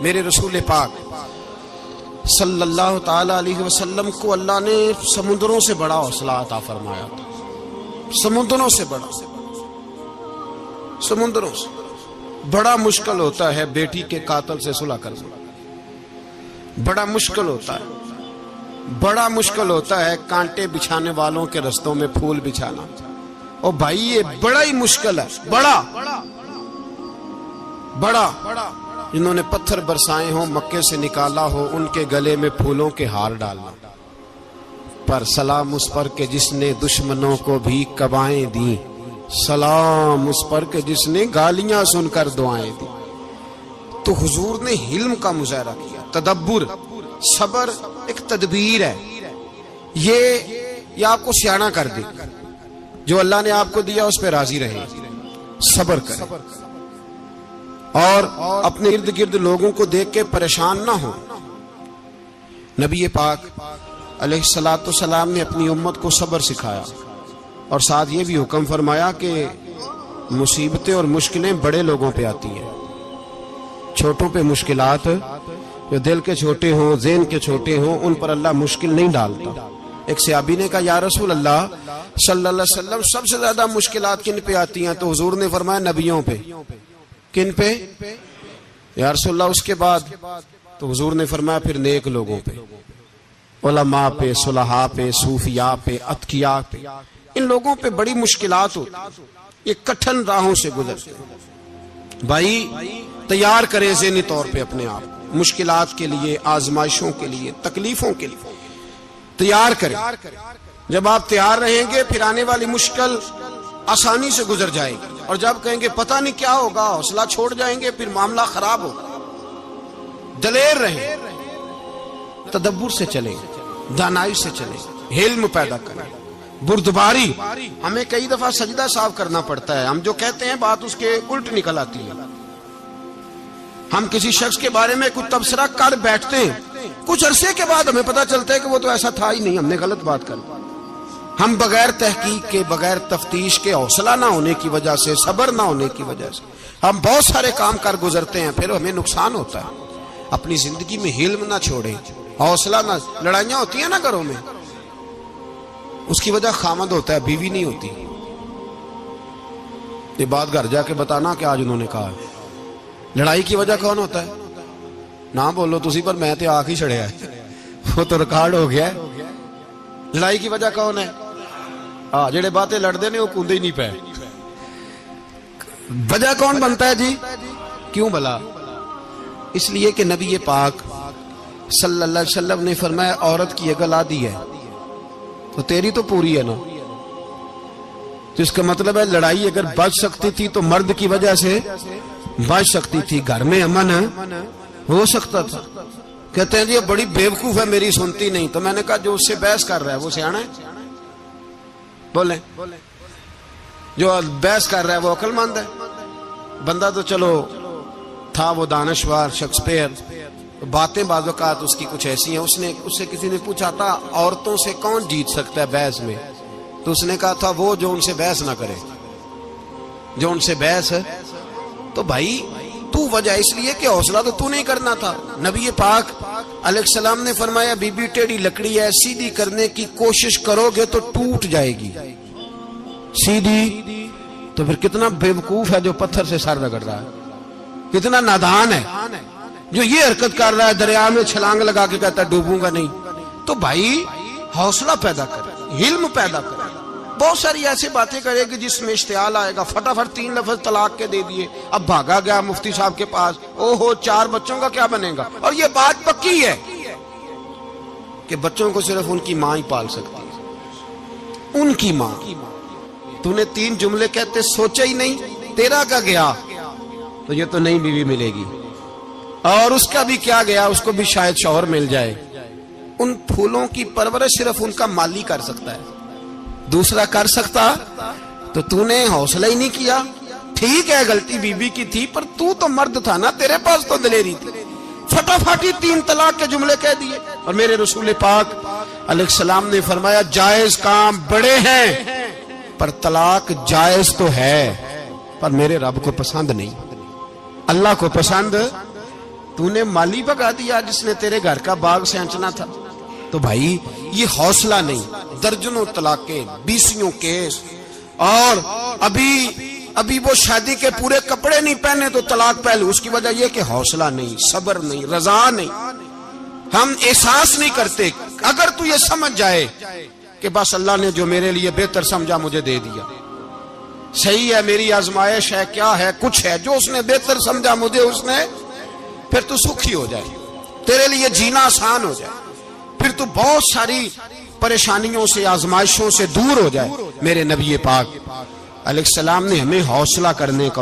میرے رسول پاک صلی اللہ تعالی علیہ وسلم کو اللہ نے سمندروں سے بڑا حوصلہ عطا فرمایا تھا، سمندروں سے بڑا، سمندروں سے بڑا مشکل ہوتا ہے بیٹی کے قاتل سے صلح کرنا، بڑا مشکل ہوتا ہے، بڑا مشکل ہوتا ہے کانٹے بچھانے والوں کے رستوں میں پھول بچھانا۔ او بھائی یہ بڑا ہی مشکل ہے، بڑا بڑا، جنہوں نے پتھر برسائے ہوں، مکے سے نکالا ہو، ان کے گلے میں پھولوں کے ہار ڈالنا، پر سلام اس پر کہ جس نے دشمنوں کو بھی قبائیں دیں، سلام اس پر کہ جس نے گالیاں سن کر دعائیں دی۔ تو حضور نے حلم کا مظاہرہ کیا، تدبر، صبر ایک تدبیر ہے، یہ آپ کو سیاںا کر دے، جو اللہ نے آپ کو دیا اس پہ راضی رہے، صبر کرے، اور اپنے ارد گرد لوگوں کو دیکھ کے پریشان نہ ہو۔ نبی پاک علیہ الصلوۃ والسلام نے اپنی امت کو صبر سکھایا، اور ساتھ یہ بھی حکم فرمایا کہ مصیبتیں اور مشکلیں بڑے لوگوں پہ آتی ہیں، چھوٹوں پہ مشکلات، جو دل کے چھوٹے ہوں، ذہن کے چھوٹے ہوں، ان پر اللہ مشکل نہیں ڈالتا۔ ایک صحابی نے کہا یا رسول اللہ صلی اللہ علیہ وسلم سب سے زیادہ مشکلات کن پہ آتی ہیں؟ تو حضور نے فرمایا نبیوں پہ۔ کن پہ؟ یا رسول اللہ اس کے بعد؟ تو حضور نے فرمایا پھر نیک لوگوں پہ، علماء پہ، صلحاء پہ، صوفیاء پہ، اتقیاء پہ، ان لوگوں پہ بڑی مشکلات ہوتی، یہ کٹھن راہوں سے گزرتے ہیں۔ بھائی تیار کریں ذہنی طور پہ اپنے آپ، مشکلات کے لیے، آزمائشوں کے لیے، تکلیفوں کے لیے تیار کریں۔ جب آپ تیار رہیں گے پھر آنے والی مشکل آسانی سے گزر جائے گی، اور جب کہیں گے پتہ نہیں کیا ہوگا، حوصلہ چھوڑ جائیں گے، پھر معاملہ خراب ہوگا۔ دلیر رہیں، تدبر سے چلیں، دانائی سے چلیں، علم پیدا کریں، بردباری۔ ہمیں کئی دفعہ سجدہ صاف کرنا پڑتا ہے، ہم جو کہتے ہیں بات اس کے الٹ نکل آتی ہے۔ ہم کسی شخص کے بارے میں کچھ تبصرہ کر بیٹھتے ہیں، کچھ عرصے کے بعد ہمیں پتہ چلتا ہے کہ وہ تو ایسا تھا ہی نہیں، ہم نے غلط بات کر دی۔ ہم بغیر تحقیق کے، بغیر تفتیش کے، حوصلہ نہ ہونے کی وجہ سے، صبر نہ ہونے کی وجہ سے ہم بہت سارے کام کر گزرتے ہیں، پھر ہمیں نقصان ہوتا ہے۔ اپنی زندگی میں حلم نہ چھوڑیں، حوصلہ نہ، لڑائیاں ہوتی ہیں نا گھروں میں، اس کی وجہ خامد ہوتا ہے، بیوی نہیں ہوتی۔ یہ بات گھر جا کے بتانا کہ آج انہوں نے کہا لڑائی کی وجہ کون ہوتا ہے؟ نہ بولو تسی، پر میں تے آنکھ ہی چھڑیا ہے، وہ تو ریکارڈ ہو گیا ہے۔ لڑائی کی وجہ کون ہے؟ جڑے باتیں لڑتے ہیں وہ کندے ہی نہیں پے۔ وجہ کون بنتا ہے جی؟ کیوں بلا؟ اس لیے کہ نبی پاک صلی اللہ علیہ وسلم نے فرمایا عورت کی اگل آدھی ہے تو تیری تو پوری ہے نا، جس کا مطلب ہے لڑائی اگر بچ سکتی تھی تو مرد کی وجہ سے بچ سکتی تھی، گھر میں امن ہو سکتا تھا۔ کہتے ہیں جی بڑی بیوقوف ہے، میری سنتی نہیں۔ تو میں نے کہا جو اس سے بحث کر رہا ہے وہ سیاںا ہے؟ بولیں، جو بحث کر رہا ہے وہ عقل مند ہے؟ بندہ تو چلو تھا وہ دانشور، شیکسپیئر، باتیں بعض اوقات اس کی کچھ ایسی ہیں۔ اس سے کسی نے پوچھا تھا عورتوں سے کون جیت سکتا ہے بحث میں، تو اس نے کہا تھا وہ جو ان سے بحث نہ کرے، جو ان سے بحث ہے۔ تو بھائی تو وجہ اس لیے کہ حوصلہ تو نہیں کرنا تھا۔ نبی پاک علیہ السلام نے فرمایا بی بی ٹیڑھی لکڑی ہے، سیدھی کرنے کی کوشش کرو گے تو ٹوٹ جائے گی، سیدھی۔ تو پھر کتنا بیوقوف ہے جو پتھر سے سر رگڑ رہا ہے، کتنا نادان ہے جو یہ حرکت کر رہا ہے، دریا میں چھلانگ لگا کے کہتا ہے ڈوبوں گا نہیں۔ تو بھائی حوصلہ پیدا کرے، علم پیدا کرے، بہت ساری ایسی باتیں کرے گی جس میں اشتعال آئے گا، فٹافٹ 3 لفظ طلاق کے دے دیے، اب بھاگا گیا مفتی صاحب کے پاس، او ہو 4 بچوں کا کیا بنے گا؟ اور یہ بات پکی ہے کہ بچوں کو صرف ان کی ماں ہی پال سکتی ہے، ان کی ماں۔ تو نے 3 جملے کہتے سوچا ہی نہیں، تیرا کا گیا تو یہ تو نئی بیوی ملے گی، اور اس کا بھی کیا گیا، اس کو بھی شاید شوہر مل جائے۔ ان پھولوں کی پرورش صرف ان کا مالی کر سکتا ہے، دوسرا کر سکتا؟ تو نے حوصلہ ہی نہیں کیا۔ ٹھیک ہے غلطی بی بی کی تھی، پر تو مرد تھا نا، تیرے پاس تو دلیری تھی، فٹافٹ 3 طلاق کے جملے کہہ دیے۔ اور میرے رسول پاک علیہ السلام نے فرمایا جائز کام بڑے ہیں، پر طلاق جائز تو ہے، پر میرے رب کو پسند نہیں، اللہ کو پسند تو نے مالی بھگا دیا جس نے تیرے گھر کا باغ سینچنا تھا. تو بھائی یہ حوصلہ نہیں، درجنوں طلاقیں، 20 کیس، اور ابھی وہ شادی کے پورے کپڑے نہیں پہنے تو طلاق پہلے. اس کی وجہ یہ کہ حوصلہ نہیں، صبر نہیں، رضا نہیں، ہم احساس نہیں کرتے. اگر تو یہ سمجھ جائے کہ بس اللہ نے جو میرے لیے بہتر سمجھا مجھے دے دیا، صحیح ہے، میری آزمائش ہے، کیا ہے، کچھ ہے جو اس نے بہتر سمجھا مجھے، اس نے، پھر تو سکھی ہو جائے، تیرے لیے جینا آسان ہو جائے، پھر تو بہت ساری پریشانیوں سے، آزمائشوں سے دور ہو جائے. میرے نبی پاک علیہ السلام نے ہمیں حوصلہ کرنے کا